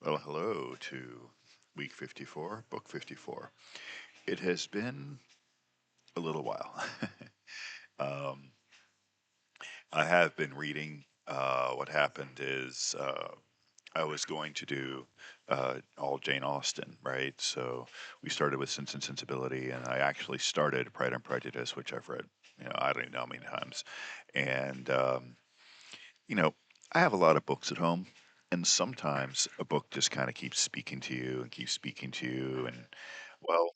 Well, hello to week 54, book 54. It has been a little while. um, I have been reading. What happened is I was going to do all Jane Austen, right? So we started with Sense and Sensibility, and I actually started Pride and Prejudice, which I've read, I don't even know how many times. And, you know, I have a lot of books at home, and sometimes a book just kind of keeps speaking to you and keeps speaking to you. And, well,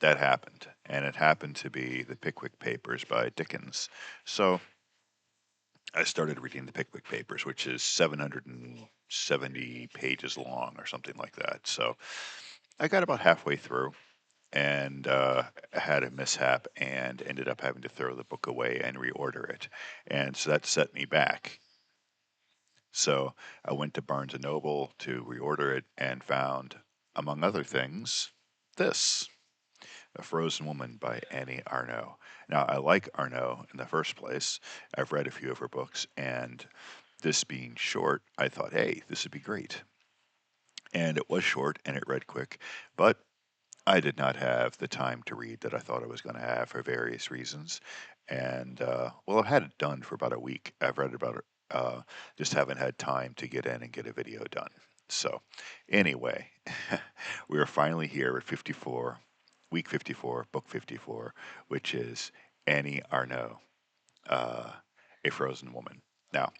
that happened, and it happened to be The Pickwick Papers by Dickens. So I started reading The Pickwick Papers, which is 770 pages long or something like that. So I got about halfway through and had a mishap and ended up having to throw the book away and reorder it. And so that set me back. So I went to Barnes and Noble to reorder it and found, among other things, this. A Frozen Woman by Annie Ernaux. Now, I like Ernaux in the first place. I've read a few of her books, and this being short, I thought, hey, this would be great. And it was short and it read quick, but I did not have the time to read that I thought I was going to have for various reasons. And, well, I've had it done for about a week. I've read about it, just haven't had time to get in and get a video done. So, anyway, we are finally here at 54, week 54, book 54, which is Annie Ernaux, uh, A Frozen Woman. Now,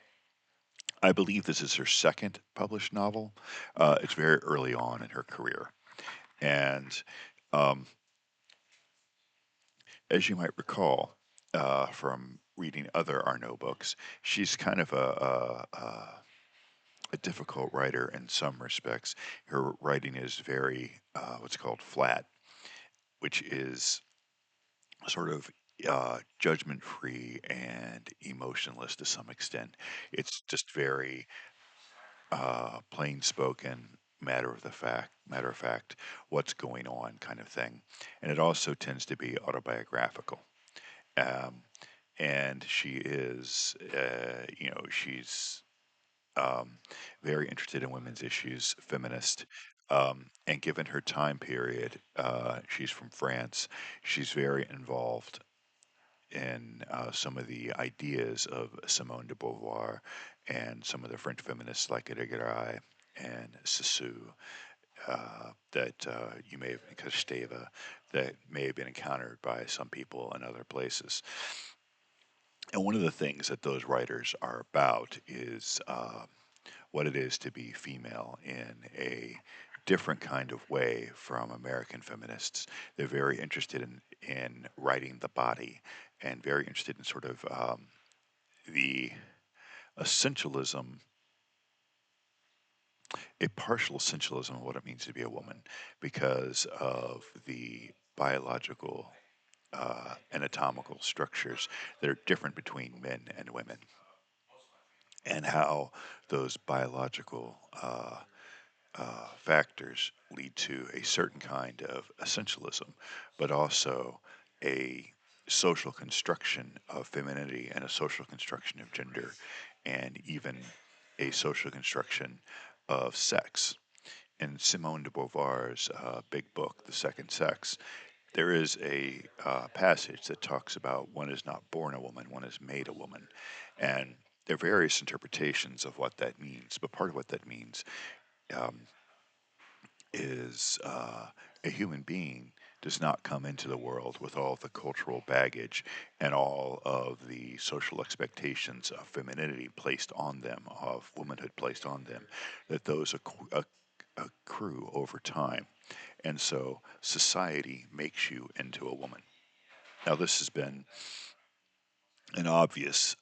I believe this is her second published novel. It's very early on in her career. And um, as you might recall from reading other Arnaud books, she's kind of a difficult writer in some respects. Her writing is very, what's called flat, which is sort of judgment free and emotionless to some extent. It's just very plain spoken, matter of fact, what's going on kind of thing. And it also tends to be autobiographical. Um, and she is, she's um, very interested in women's issues, feminist. And given her time period, she's from France. She's very involved in some of the ideas of Simone de Beauvoir and some of the French feminists like Irigaray and Sissou that you may have, Kosteva, that may have been encountered by some people in other places. And one of the things that those writers are about is what it is to be female in a different kind of way from American feminists. They're very interested in writing the body and very interested in sort of the essentialism, a partial essentialism of what it means to be a woman because of the biological anatomical structures that are different between men and women and how those biological factors lead to a certain kind of essentialism, but also a social construction of femininity and a social construction of gender, and even a social construction of sex. In Simone de Beauvoir's big book, The Second Sex, there is a passage that talks about one is not born a woman, one is made a woman. And there are various interpretations of what that means, but part of what that means um, is a human being does not come into the world with all of the cultural baggage and all of the social expectations of femininity placed on them, of womanhood placed on them, that those accrue over time. And so society makes you into a woman. Now, this has been an obvious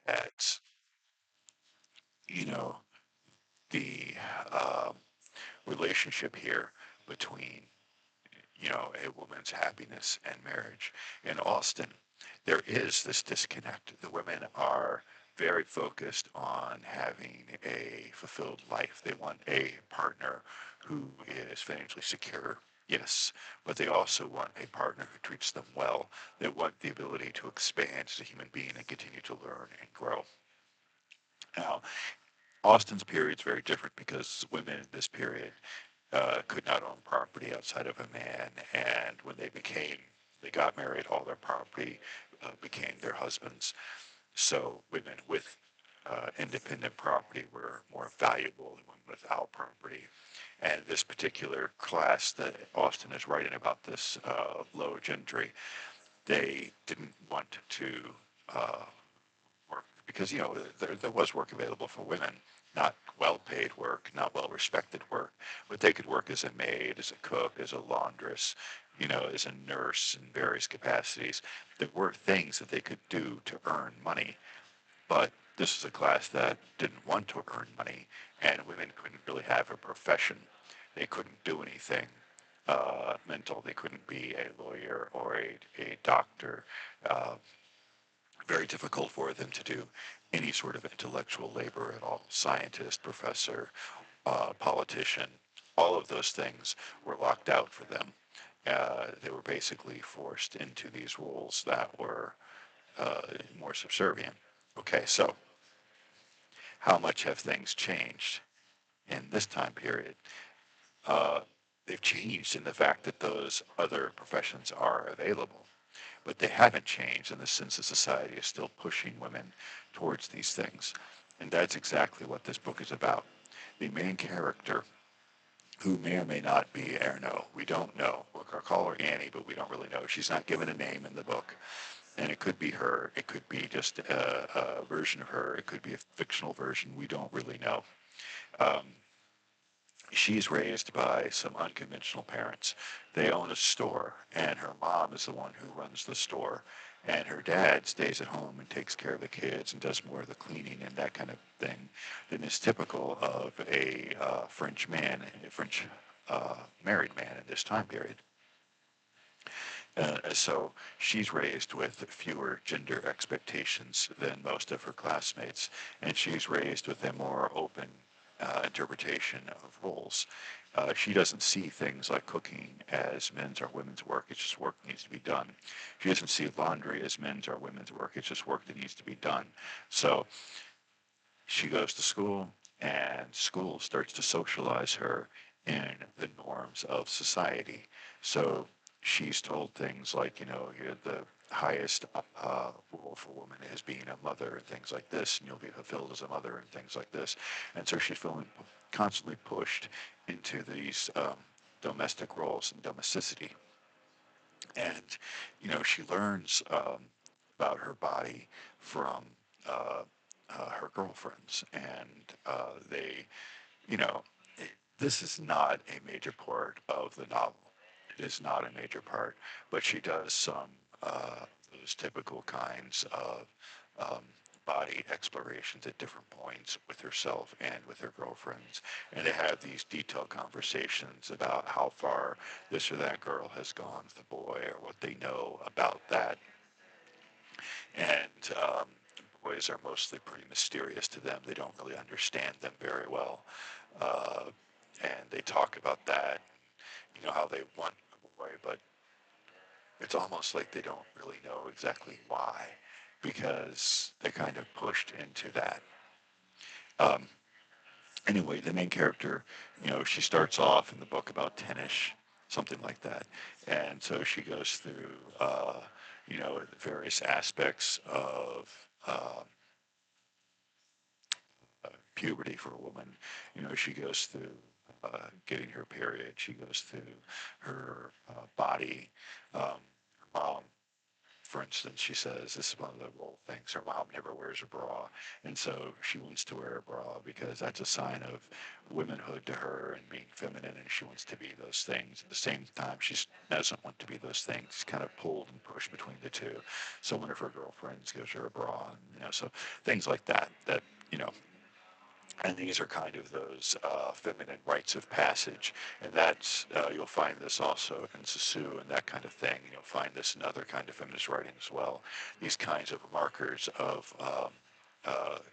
at, you know, the um, relationship here between, a woman's happiness and marriage. In Austin, there is this disconnect. The women are very focused on having a fulfilled life. They want a partner who is financially secure, yes, but they also want a partner who treats them well. They want the ability to expand as a human being and continue to learn and grow. Now, Austin's period is very different because women in this period could not own property outside of a man, and when they got married, all their property became their husband's. So women with independent property were more valuable than women without property. And this particular class that Austin is writing about, this low gentry, they didn't want to uh, work because there was work available for women, not well-paid work, not well-respected work, but they could work as a maid, as a cook, as a laundress, as a nurse in various capacities. There were things that they could do to earn money, but this is a class that didn't want to earn money, and women couldn't really have a profession. They couldn't do anything mental. They couldn't be a lawyer or a doctor. Uh, Very difficult for them to do any sort of intellectual labor at all. Scientist, professor, politician, all of those things were locked out for them. They were basically forced into these roles that were uh, more subservient. Okay, so how much have things changed in this time period? Uh, they've changed in the fact that those other professions are available, but they haven't changed in the sense that society is still pushing women towards these things. And that's exactly what this book is about. The main character, who may or may not be Ernaux, we don't know. We'll call her Annie, but we don't really know. She's not given a name in the book. And it could be her. It could be just a version of her. It could be a fictional version. We don't really know. Um, she's raised by some unconventional parents. They own a store, and her mom is the one who runs the store. And her dad stays at home and takes care of the kids and does more of the cleaning and that kind of thing than is typical of a French man, a French married man in this time period. So she's raised with fewer gender expectations than most of her classmates, and she's raised with a more open interpretation of roles. She doesn't see things like cooking as men's or women's work. It's just work that needs to be done. She doesn't see laundry as men's or women's work. It's just work that needs to be done. So she goes to school, and school starts to socialize her in the norms of society. So she's told things like, you're the highest role for a woman is being a mother and things like this, and you'll be fulfilled as a mother and things like this. And so she's feeling constantly pushed into these domestic roles and domesticity. And, she learns about her body from uh, her girlfriends, and they, you know, this is not a major part of the novel. It is not a major part, but she does some those typical kinds of um, body explorations at different points with herself and with her girlfriends, and they have these detailed conversations about how far this or that girl has gone with the boy or what they know about that. And boys are mostly pretty mysterious to them. They don't really understand them very well. Uh, and they talk about that, how they want a boy, but it's almost like they don't really know exactly why, because they're kind of pushed into that. Um, anyway, the main character, she starts off in the book about 10ish, something like that. And so she goes through, various aspects of puberty for a woman. She goes through getting her period. She goes through her body. Her mom for instance, she says this is one of the role things. Her mom never wears a bra, and so she wants to wear a bra because that's a sign of womanhood to her and being feminine, and she wants to be those things. At the same time, she doesn't want to be those things. She's kind of pulled and pushed between the two. So one of her girlfriends gives her a bra, and, so things like that. You know, and these are kind of those feminine rites of passage, and that's you'll find this also in Sassoon and that kind of thing. You'll find this in other kind of feminist writing as well. These kinds of markers of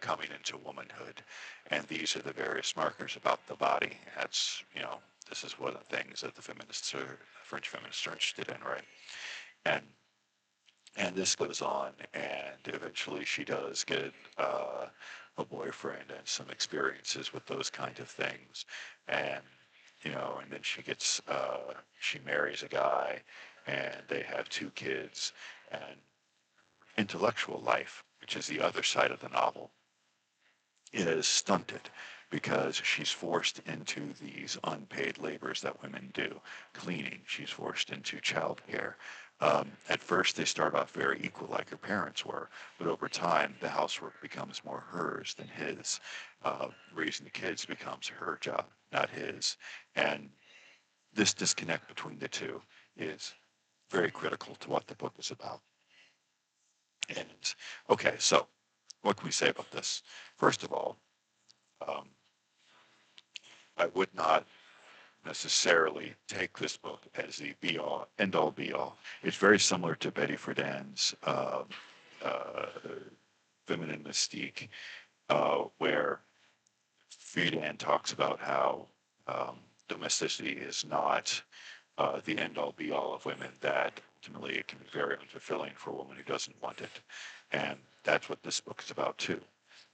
coming into womanhood, and these are the various markers about the body. That's this is one of the things that the French feminists are interested in, right? And this goes on, and eventually she does get a boyfriend and some experiences with those kind of things, and and then she marries a guy, and they have two kids, and intellectual life, which is the other side of the novel, is stunted because she's forced into these unpaid labors that women do. Cleaning, she's forced into childcare. At first, they start off very equal, like her parents were, but over time, the housework becomes more hers than his. Raising the kids becomes her job, not his. And this disconnect between the two is very critical to what the book is about. And okay, so what can we say about this? First of all, um, I would not necessarily take this book as the be all, end all be all. It's very similar to Betty Friedan's uh, Feminine Mystique, where Friedan talks about how domesticity is not the end all be all of women, that ultimately it can be very unfulfilling for a woman who doesn't want it. And that's what this book is about, too.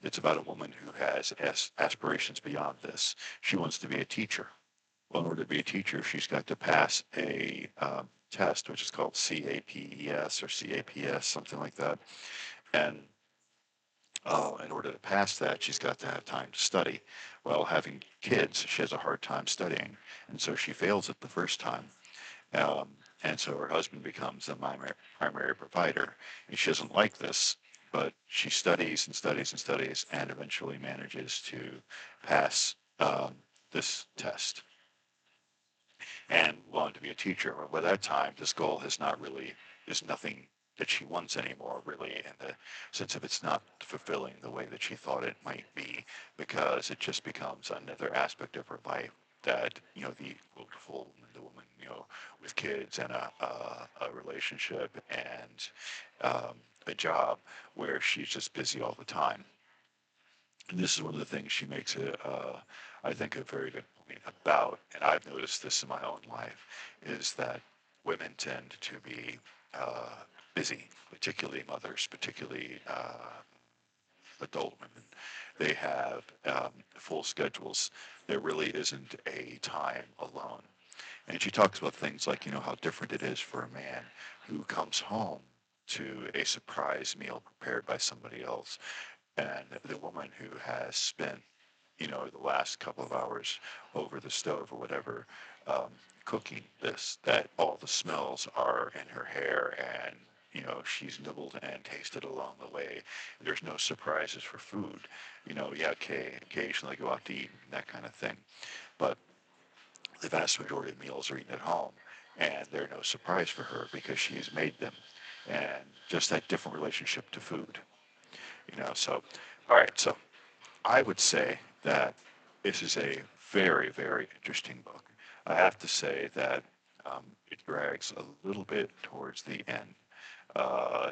It's about a woman who has aspirations beyond this. She wants to be a teacher. Well, in order to be a teacher, she's got to pass a test, which is called CAPES or CAPS, something like that. And in order to pass that, she's got to have time to study. Well, having kids, she has a hard time studying, and so she fails it the first time. Um, and so her husband becomes the primary provider. And she doesn't like this, but she studies and studies and studies and eventually manages to pass this test and wanted to be a teacher. But by that time, this goal is nothing that she wants anymore, really, in the sense of it's not fulfilling the way that she thought it might be, because it just becomes another aspect of her life that, the full the woman, with kids and a relationship and a job where she's just busy all the time. And this is one of the things she makes I think, a very good point about, and I've noticed this in my own life, is that women tend to be uh, busy, particularly mothers, particularly adult women. They have full schedules. There really isn't a time alone. And she talks about things like, how different it is for a man who comes home to a surprise meal prepared by somebody else, and the woman who has spent the last couple of hours over the stove or whatever, um, cooking this, that all the smells are in her hair, and she's nibbled and tasted along the way. There's no surprises for food. Yeah, okay, occasionally go out to eat and that kind of thing, but the vast majority of meals are eaten at home, and they're no surprise for her because she's made them, and just that different relationship to food. So all right, so I would say that this is a very, very interesting book. I have to say that it drags a little bit towards the end.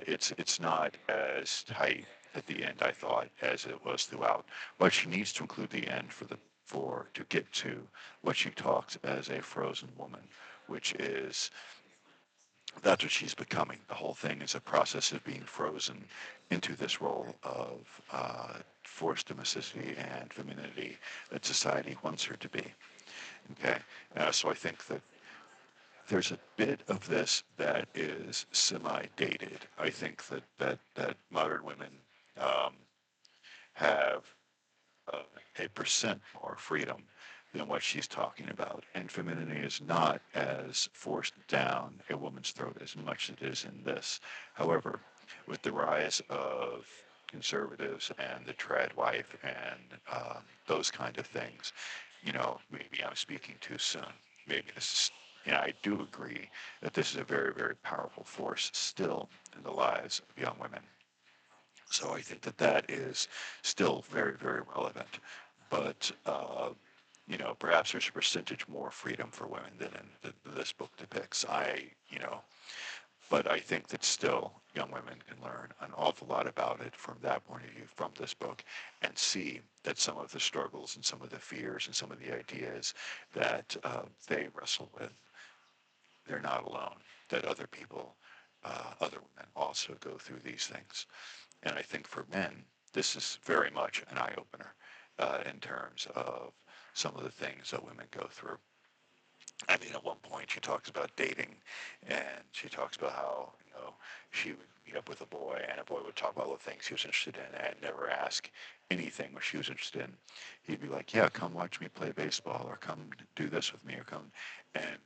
It's not as tight at the end, I thought, as it was throughout. But she needs to include the end for to get to what she talks as a frozen woman, which is that's what she's becoming. The whole thing is a process of being frozen into this role of forced domesticity and femininity that society wants her to be. Okay, so I think that there's a bit of this that is semi-dated. I think that modern women um, have a percent more freedom than what she's talking about. And femininity is not as forced down a woman's throat as much as it is in this. However, with the rise of conservatives and the trad wife and those kind of things, maybe I'm speaking too soon. Maybe this is, I do agree that this is a very, very powerful force still in the lives of young women. So I think that that is still very, very relevant. But perhaps there's a percentage more freedom for women than this book depicts. But I think that still young women can learn an awful lot about it from that point of view, from this book, and see that some of the struggles and some of the fears and some of the ideas that they wrestle with, they're not alone. That other people, other women also go through these things. And I think for men, this is very much an eye opener in terms of some of the things that women go through. I mean, at one point she talks about dating, and she talks about how she would meet up with a boy, and a boy would talk about all the things he was interested in, and never ask anything what she was interested in. He'd be like, "Yeah, come watch me play baseball, or come do this with me, or come," and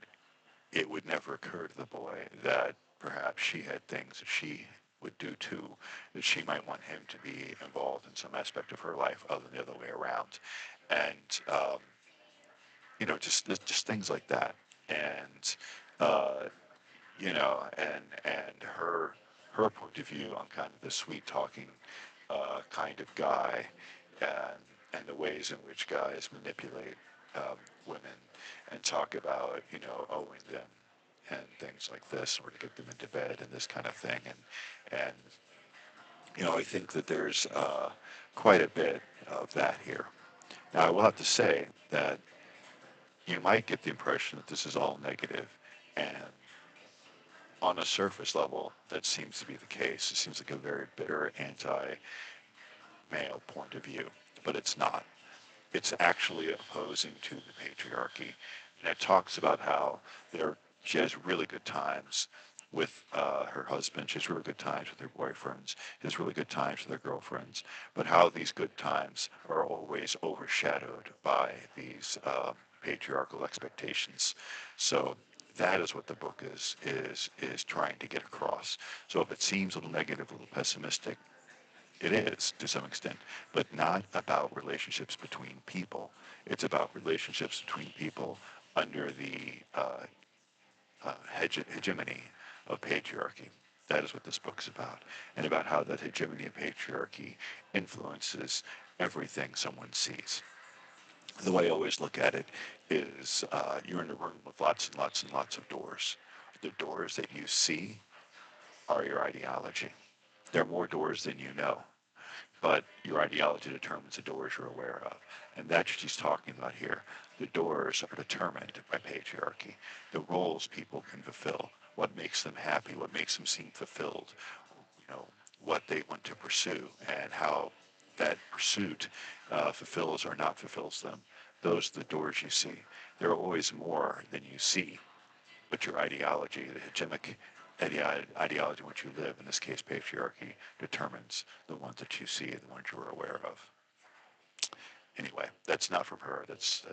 it would never occur to the boy that perhaps she had things that she would do too, that she might want him to be involved in some aspect of her life other than the other way around. And just things like that. And uh, and her point of view on kind of the sweet talking kind of guy, and the ways in which guys manipulate women and talk about owing them and things like this, or to get them into bed and this kind of thing. And I think that there's quite a bit of that here. Now, I will have to say that you might get the impression that this is all negative, and on a surface level, that seems to be the case. It seems like a very bitter anti-male point of view, but it's not. It's actually opposing to the patriarchy, and it talks about how she has really good times with her husband. She has really good times with her boyfriends. She has really good times with her girlfriends. But how these good times are always overshadowed by these patriarchal expectations. So that is what the book is trying to get across. So if it seems a little negative, a little pessimistic, it is to some extent, but not about relationships between people. It's about relationships between people under the hegemony of patriarchy. That is what this book is about, and about how that hegemony of patriarchy influences everything someone sees. The way I always look at it is you're in a room with lots and lots and lots of doors. The doors that you see are your ideology. There are more doors than you know, but your ideology determines the doors you're aware of. And that's what she's talking about here. The doors are determined by patriarchy, the roles people can fulfill, what makes them happy, what makes them seem fulfilled, what they want to pursue, and how that pursuit fulfills or not fulfills them. Those are the doors you see. There are always more than you see, but your ideology, the hegemonic ideology in which you live, in this case patriarchy, determines the ones that you see, the ones you're aware of. Anyway, that's not from her. That's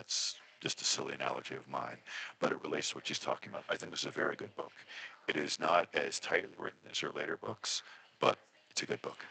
just a silly analogy of mine, but it relates to what she's talking about. I think this is a very good book. It is not as tightly written as her later books, but it's a good book.